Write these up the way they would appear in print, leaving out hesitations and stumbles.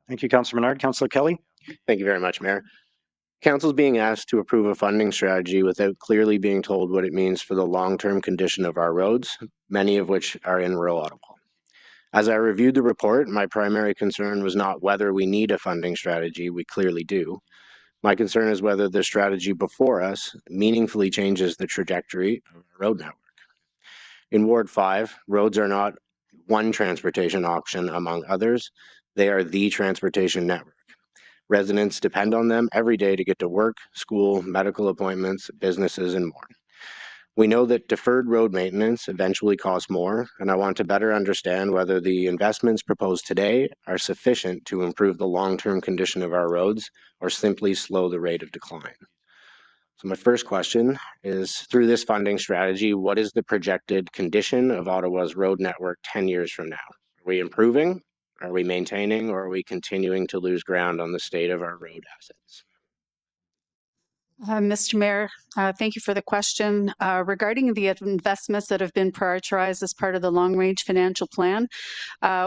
Thank you, Councillor Menard. Councillor Kelly. Thank you very much, Mayor. Council is being asked to approve a funding strategy without clearly being told what it means for the long-term condition of our roads, many of which are in rural Ottawa. As I reviewed the report, my primary concern was not whether we need a funding strategy, we clearly do. My concern is whether the strategy before us meaningfully changes the trajectory of our road network. In Ward 5, roads are not one transportation option among others, they are the transportation network. Residents depend on them every day to get to work, school, medical appointments, businesses, and more. We know that deferred road maintenance eventually costs more, and I want to better understand whether the investments proposed today are sufficient to improve the long-term condition of our roads or simply slow the rate of decline. So my first question is, through this funding strategy, what is the projected condition of Ottawa's road network 10 years from now? Are we improving? Are we maintaining, or are we continuing to lose ground on the state of our road assets? Mr. Mayor, thank you for the question. Regarding the investments that have been prioritized as part of the long-range financial plan,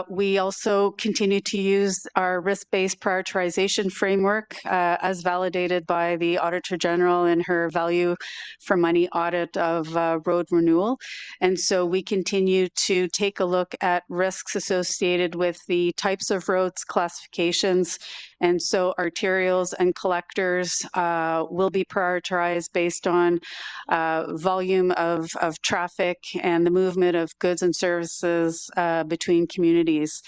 we also continue to use our risk-based prioritization framework as validated by the Auditor General in her value for money audit of road renewal. And so we continue to take a look at risks associated with the types of roads, classifications, and so arterials and collectors will be prioritized based on volume of traffic and the movement of goods and services between communities.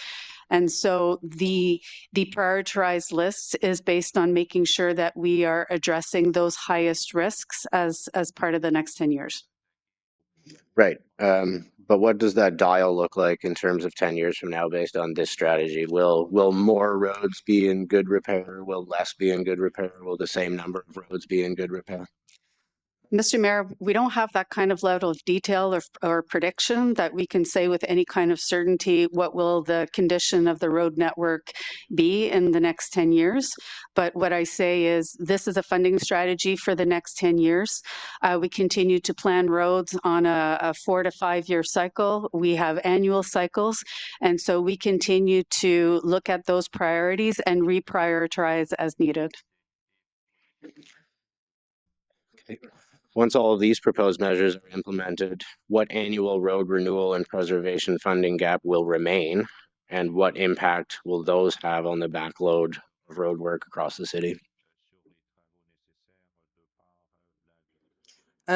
And so the prioritized list is based on making sure that we are addressing those highest risks as part of the next 10 years. Right. But what does that dial look like in terms of 10 years from now based on this strategy? Will more roads be in good repair? Will less be in good repair? Will the same number of roads be in good repair? Mr. Mayor, we don't have that kind of level of detail or prediction that we can say with any kind of certainty what will the condition of the road network be in the next 10 years. But what I say is this is a funding strategy for the next 10 years. We continue to plan roads on a 4 to 5 year cycle. We have annual cycles. And so we continue to look at those priorities and reprioritize as needed. Okay. Once all of these proposed measures are implemented, what annual road renewal and preservation funding gap will remain, and what impact will those have on the backload of road work across the city?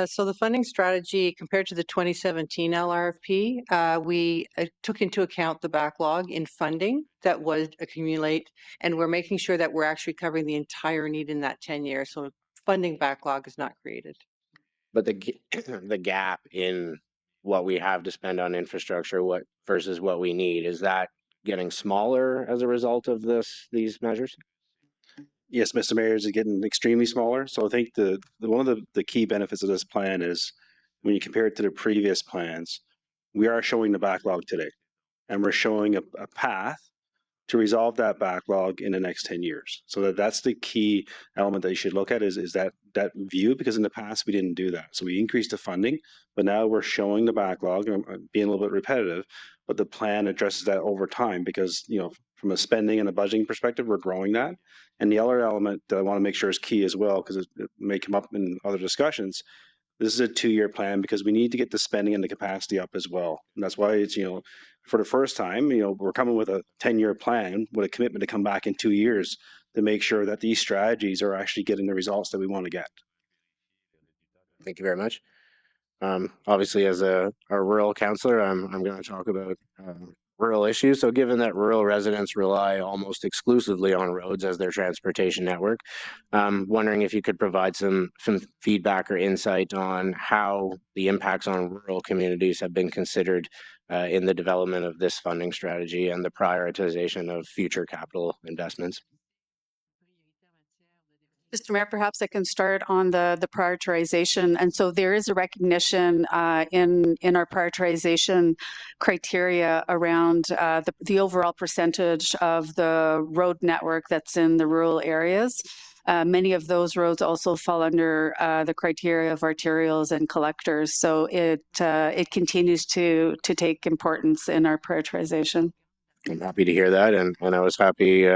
So the funding strategy compared to the 2017 LRFP, we took into account the backlog in funding that would accumulate, and we're making sure that we're actually covering the entire need in that 10 years. So funding backlog is not created. But the gap in what we have to spend on infrastructure versus what we need, is that getting smaller as a result of these measures? Yes, Mr. Mayor, is getting extremely smaller. So I think one of the key benefits of this plan is when you compare it to the previous plans, we are showing the backlog today, and we're showing a path to resolve that backlog in the next 10 years. So that's the key element that you should look at is that view, because in the past we didn't do that. So we increased the funding, but now we're showing the backlog, being a little bit repetitive, but the plan addresses that over time because, from a spending and a budgeting perspective, we're growing that. And the other element that I want to make sure is key as well, because it may come up in other discussions, this is a 2-year plan because we need to get the spending and the capacity up as well. And that's why it's, for the first time, we're coming with a 10-year plan with a commitment to come back in 2 years to make sure that these strategies are actually getting the results that we want to get. Thank you very much. Obviously, as a rural councillor, I'm going to talk about rural issues. So given that rural residents rely almost exclusively on roads as their transportation network, wondering if you could provide some feedback or insight on how the impacts on rural communities have been considered in the development of this funding strategy and the prioritization of future capital investments. Mr. Mayor, perhaps I can start on the prioritization. And so there is a recognition in our prioritization criteria around the overall percentage of the road network that's in the rural areas. Many of those roads also fall under the criteria of arterials and collectors. So it continues to take importance in our prioritization. I'm happy to hear that, and I was happy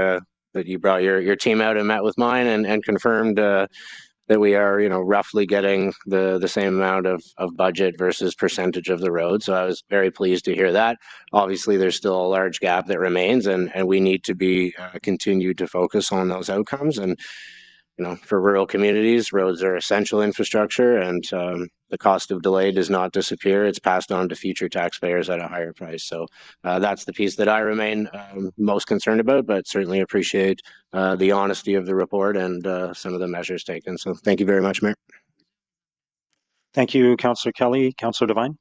that you brought your team out and met with mine and confirmed that we are, roughly getting the same amount of budget versus percentage of the road. So I was very pleased to hear that. Obviously, there's still a large gap that remains, and we need to be continued to focus on those outcomes. And for rural communities, roads are essential infrastructure, and the cost of delay does not disappear. It's passed on to future taxpayers at a higher price. So that's the piece that I remain most concerned about, but certainly appreciate the honesty of the report and some of the measures taken. So thank you very much, Mayor. Thank you, Councillor Kelly. Councillor Devine.